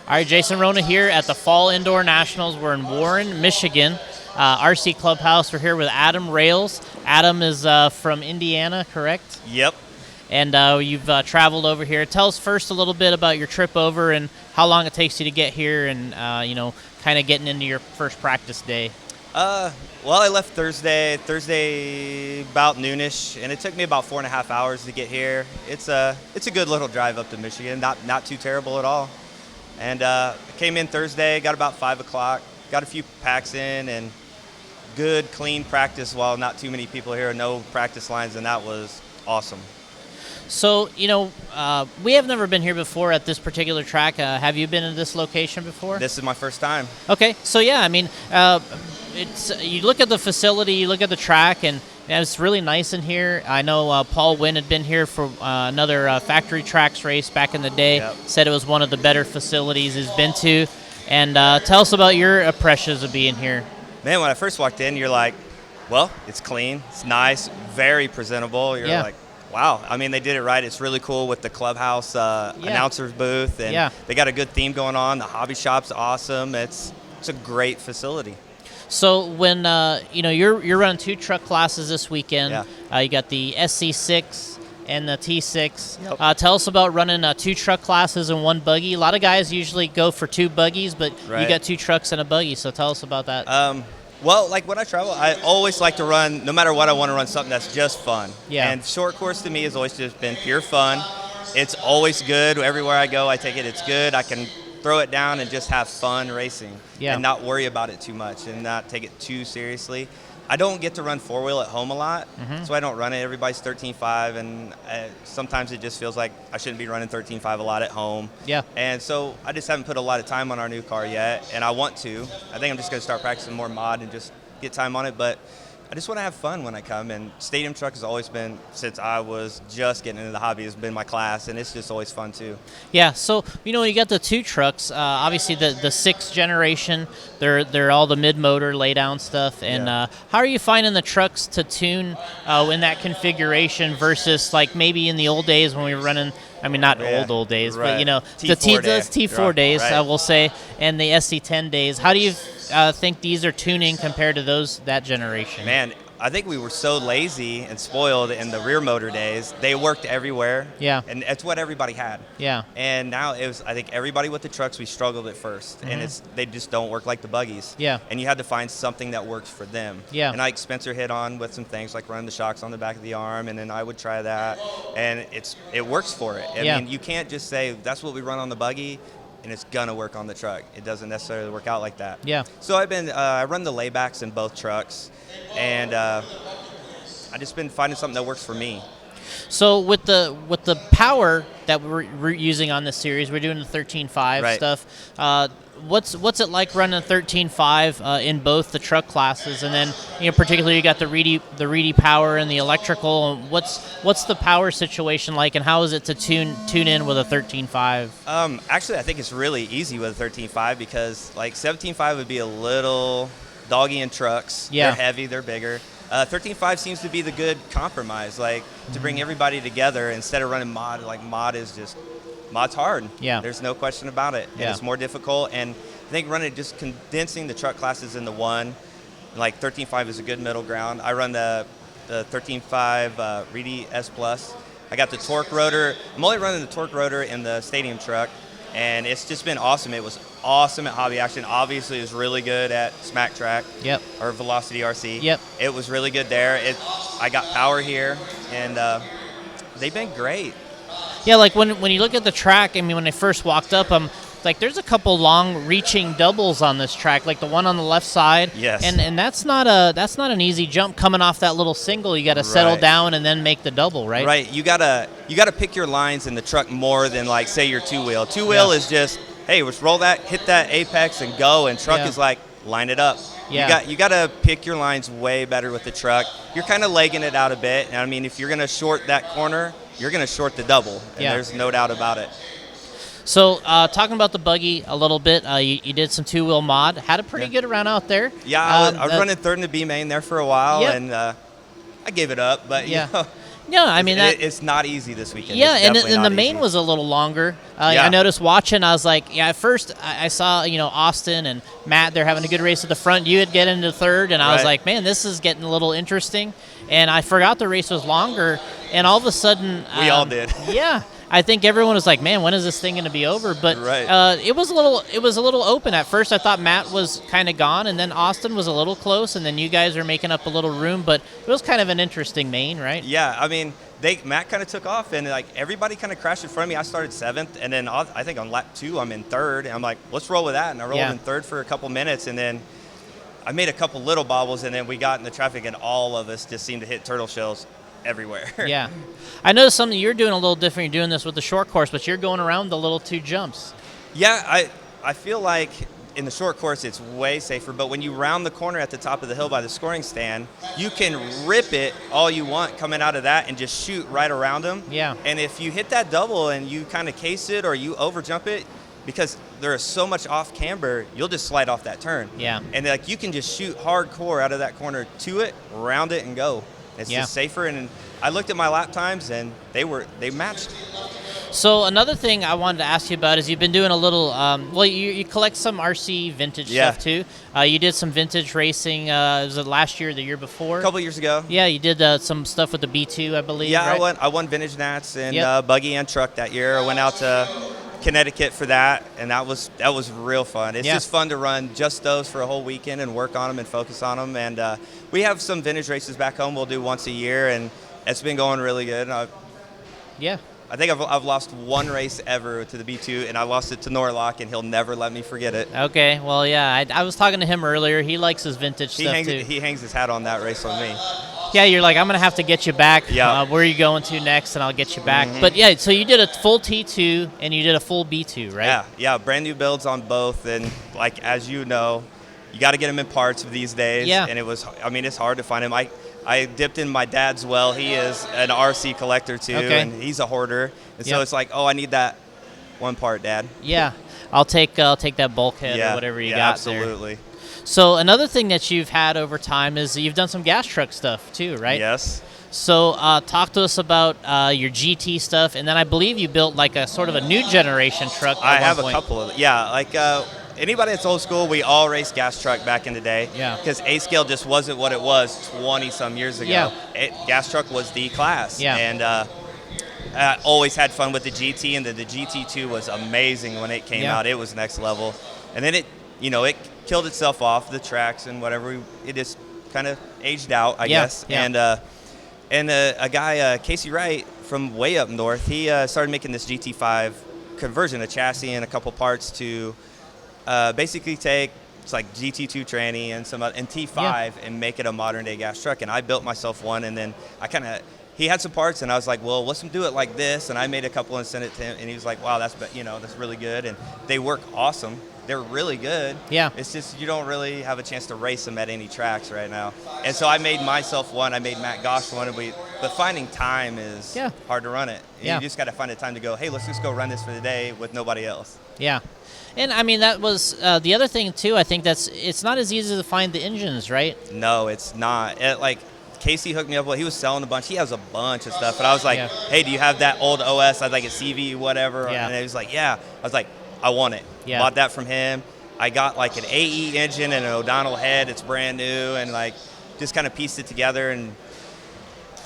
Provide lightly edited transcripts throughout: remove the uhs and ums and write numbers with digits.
All right, Jason Rona here at the Fall Indoor Nationals. We're in Warren, Michigan, RC Clubhouse. We're here with Adam Rayls. Adam is from Indiana, correct? Yep. And you've traveled over here. Tell us first a little bit about your trip over and how long it takes you to get here and, kind of getting into your first practice day. Well, I left Thursday about noonish, and it took me about 4.5 hours to get here. It's a good little drive up to Michigan, not too terrible at all. And I came in Thursday, got about 5 o'clock, got a few packs in, and good, clean practice while not too many people here, no practice lines, and that was awesome. So, we have never been here before at this particular track. Have you been in this location before? This is my first time. Okay, so yeah, I mean, you look at the facility, you look at the track, and it's really nice in here. I know Paul Wynn had been here for another factory tracks race back in the day. Yep. Said it was one of the better facilities he's been to. And tell us about your impressions of being here. Man, when I first walked in, you're like, well, it's clean, it's nice, very presentable. You're like, wow. I mean, they did it right. It's really cool with the Clubhouse announcer's booth, and they got a good theme going on. The hobby shop's awesome. It's a great facility. So when you're running 2 truck classes this weekend, you got the SC6 and the T6. Yep. Tell us about running 2 truck classes and 1 buggy. A lot of guys usually go for 2 buggies, but you got 2 trucks and a buggy. So tell us about that. Well, like when I travel, I always like to run, no matter what, I want to run something that's just fun. Yeah. And short course to me has always just been pure fun. It's always good. Everywhere I go, I take it, it's good. I can throw it down and just have fun racing and not worry about it too much and not take it too seriously. I don't get to run 4-wheel at home a lot, so I don't run it. Everybody's 13.5, and sometimes it just feels like I shouldn't be running 13.5 a lot at home. Yeah. And so I just haven't put a lot of time on our new car yet, and I want to. I think I'm just going to start practicing more mod and just get time on it, but I just want to have fun when I come, and stadium truck has always been, since I was just getting into the hobby, has been my class, and it's just always fun too. Yeah, so you got the 2 trucks. Obviously, the 6th generation, they're all the mid-motor laydown stuff. And how are you finding the trucks to tune in that configuration versus like maybe in the old days when we were running? I mean, not old days, but the T4 days, I will say, and the SC10 days. How do you think these are tuning compared to that generation? Man, I think we were so lazy and spoiled in the rear motor days. They worked everywhere. Yeah. And that's what everybody had. Yeah. And now I think everybody with the trucks, we struggled at first. And they just don't work like the buggies. Yeah. And you had to find something that works for them. Yeah. And like Spencer hit on with some things like running the shocks on the back of the arm, and then I would try that. And it works for it. I mean, you can't just say, that's what we run on the buggy, and it's gonna work on the truck. It doesn't necessarily work out like that. Yeah. So I run the laybacks in both trucks, and I just been finding something that works for me. So with the power that we're using on this series, we're doing the 13.5 stuff. What's it like running a 13.5 in both the truck classes, and then particularly you got the Reedy power and the electrical. What's the power situation like, and how is it to tune in with a 13.5? Actually, I think it's really easy with a 13.5 because like 17.5 would be a little doggy in trucks. Yeah. They're heavy, they're bigger. 13.5 seems to be the good compromise, like to bring everybody together instead of running mod. Like mod's hard. Yeah. There's no question about it. And it's more difficult. And I think condensing the truck classes into one, like 13.5 is a good middle ground. I run the 13.5 Reedy S Plus. I got the torque rotor. I'm only running the torque rotor in the stadium truck, and it's just been awesome. It was awesome at Hobby Action. Obviously, it was really good at Smack Track. Yep. Or Velocity RC. Yep. It was really good there. I got power here, and they've been great. Yeah, like when you look at the track, I mean, when I first walked up, like there's a couple long reaching doubles on this track, like the one on the left side. Yes. And that's not an easy jump coming off that little single. You got to settle down and then make the double, right? Right. You gotta pick your lines in the truck more than like say your 2-wheel. 2-wheel is just, hey, let's roll that, hit that apex and go. And truck is like, line it up. Yeah. You gotta pick your lines way better with the truck. You're kind of legging it out a bit. And I mean, if you're gonna short that corner, you're gonna short the double. And there's no doubt about it. So, talking about the buggy a little bit, you did some 2-wheel mod. Had a pretty good run out there. Yeah, I was running third in the B main there for a while, and I gave it up. But you know, Yeah, I mean it's not easy this weekend. Yeah, It's and definitely the not main easy. was a little longer. Yeah. I noticed watching. I was like, at first I saw Austin and Matt. They're having a good race at the front. You had get into third, and I was Right. like, man, this is getting a little interesting. And I forgot the race was longer, and all of a sudden, We all did. Yeah, I think everyone was like, man, when is this thing going to be over? But Right. it was a little open at first. I thought Matt was kind of gone, and then Austin was a little close, and then you guys are making up a little room. But it was kind of an interesting main, right? Yeah, I mean, Matt kind of took off, and like everybody kind of crashed in front of me. I started 7th, and then I think on lap 2 I'm in 3rd, and I'm like, let's roll with that. And I rolled in 3rd for a couple minutes, and then I made a couple little bobbles, and then we got in the traffic, and all of us just seemed to hit turtle shells everywhere. Yeah. I noticed something you're doing a little different. You're doing this with the short course, but you're going around the little 2 jumps. Yeah, I feel like in the short course it's way safer, but when you round the corner at the top of the hill by the scoring stand, you can rip it all you want coming out of that and just shoot right around them. Yeah. And if you hit that double and you kind of case it or you overjump it, because there is so much off camber, you'll just slide off that turn. Yeah. And like you can just shoot hardcore out of that corner to it, round it, and go. It's just safer. And I looked at my lap times, and they matched. So another thing I wanted to ask you about is you've been doing a little, you collect some RC vintage stuff too. You did some vintage racing, was it last year or the year before? A couple years ago. Yeah, you did some stuff with the B2, I believe. Yeah, right? I won vintage Nats and Buggy and truck that year. I went out to Connecticut for that, and that was real fun. It's just fun to run just those for a whole weekend and work on them and focus on them. And we have some vintage races back home we'll do once a year, and it's been going really good. I think I've lost one race ever to the B2, and I lost it to Norlock, and he'll never let me forget it. Okay, well, yeah, I was talking to him earlier. He likes his vintage stuff too. He hangs his hat on that race on me. Yeah, you're like, I'm going to have to get you back. Yeah. Where are you going to next, and I'll get you back. But, yeah, so you did a full T2, and you did a full B2, right? Yeah, brand new builds on both, and, like, as you know, you got to get them in parts these days. Yeah. And it's hard to find them. I dipped in my dad's well. He is an RC collector, too, and he's a hoarder. And so it's like, oh, I need that one part, Dad. Yeah. I'll take that bulkhead or whatever you got absolutely. there. So another thing that you've had over time is you've done some gas truck stuff too, right? Yes. So talk to us about your GT stuff, and then I believe you built like a sort of a new generation truck. I have a couple of like anybody that's old school, we all raced gas truck back in the day. Yeah. Because A-scale just wasn't what it was 20-some years ago. Yeah. Gas truck was the class. Yeah. And I always had fun with the GT, and the GT2 was amazing when it came out. It was next level. And then it killed itself off the tracks and whatever. It just kind of aged out, I guess. Yeah. And a guy, Casey Wright, from way up north, he started making this GT5 conversion, a chassis and a couple parts to basically take it's like GT2 tranny and and T5 and make it a modern day gas truck. And I built myself one, and then he had some parts, and I was like, well, let's do it like this. And I made a couple and sent it to him, and he was like, wow, that's really good. And they work awesome. They're really good. Yeah. It's just you don't really have a chance to race them at any tracks right now. And so I made myself one. I made Matt Gosh one. But finding time is hard to run it. You just got to find a time to go, hey, let's just go run this for the day with nobody else. Yeah. And, I mean, that was the other thing, too. I think it's not as easy to find the engines, right? No, it's not. Casey hooked me up. Well, he was selling a bunch. He has a bunch of stuff. And I was like, hey, do you have that old OS? I'd like a CV, whatever. Yeah. And he was like, yeah. I was like, I want it. Yeah. Bought that from him. I got like an AE engine and an O'Donnell head. It's brand new, and like just kind of pieced it together. And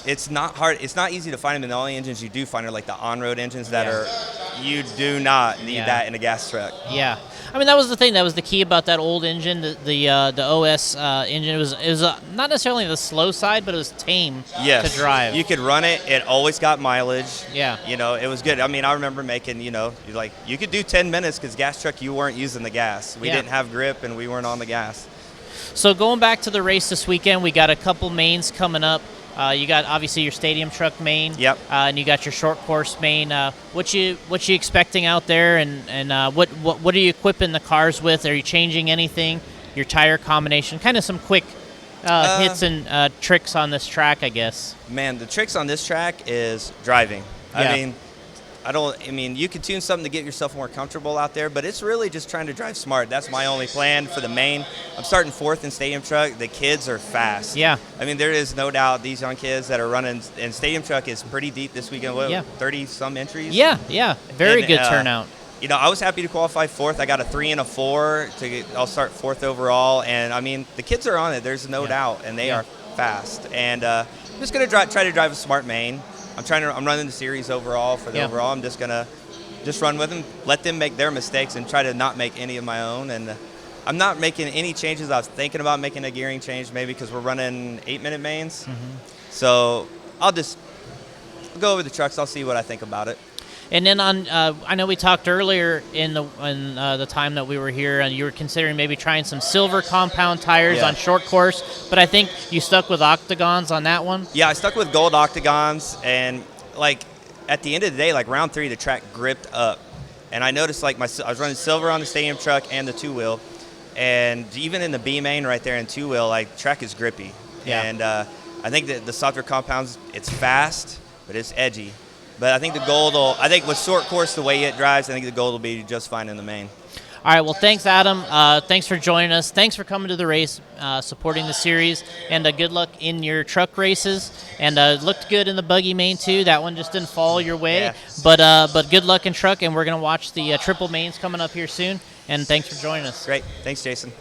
it's not hard. It's not easy to find them. And the only engines you do find are like the on-road engines that you do not need that in a gas truck. Yeah. I mean, that was the thing. That was the key about that old engine, the OS engine. It was not necessarily the slow side, but it was tame to drive. You could run it. It always got mileage. Yeah. It was good. I mean, I remember making, you could do 10 minutes because gas truck, you weren't using the gas. We didn't have grip, and we weren't on the gas. So going back to the race this weekend, we got a couple mains coming up. You got obviously your stadium truck main. Yep. And you got your short course main. What you expecting out there, and what are you equipping the cars with? Are you changing anything? Your tire combination, kind of some quick hits and tricks on this track, I guess. Man, the tricks on this track is driving. I mean, I mean, you can tune something to get yourself more comfortable out there, but it's really just trying to drive smart. That's my only plan for the main. I'm starting 4th in Stadium Truck. The kids are fast. Yeah. I mean, there is no doubt these young kids that are running, and Stadium Truck is pretty deep this weekend. What, 30-some entries? Yeah, yeah. Very good turnout. You know, I was happy to qualify 4th. I got a 3 and a 4. I'll start 4th overall. And, I mean, the kids are on it. There's no doubt, and they are fast. And I'm just going to try to drive a smart main. I'm running the series overall for the overall. I'm just going to run with them, let them make their mistakes, and try to not make any of my own. And I'm not making any changes. I was thinking about making a gearing change maybe because we're running 8-minute mains. So I'll just go over the trucks. I'll see what I think about it. And then I know we talked earlier in the time that we were here, and you were considering maybe trying some silver compound tires on short course, but I think you stuck with octagons on that one. Yeah, I stuck with gold octagons, and like at the end of the day, like round 3, the track gripped up, and I noticed like I was running silver on the Stadium Truck and the 2-wheel, and even in the B main right there in 2-wheel, like track is grippy. And I think that the softer compounds, it's fast, but it's edgy. But I think the gold I think with short course, the way it drives, I think the gold will be just fine in the main. All right, well, thanks, Adam. Thanks for joining us. Thanks for coming to the race, supporting the series, and good luck in your truck races. And looked good in the buggy main, too. That one just didn't fall your way. But good luck in truck, and we're going to watch the triple mains coming up here soon. And thanks for joining us. Great. Thanks, Jason.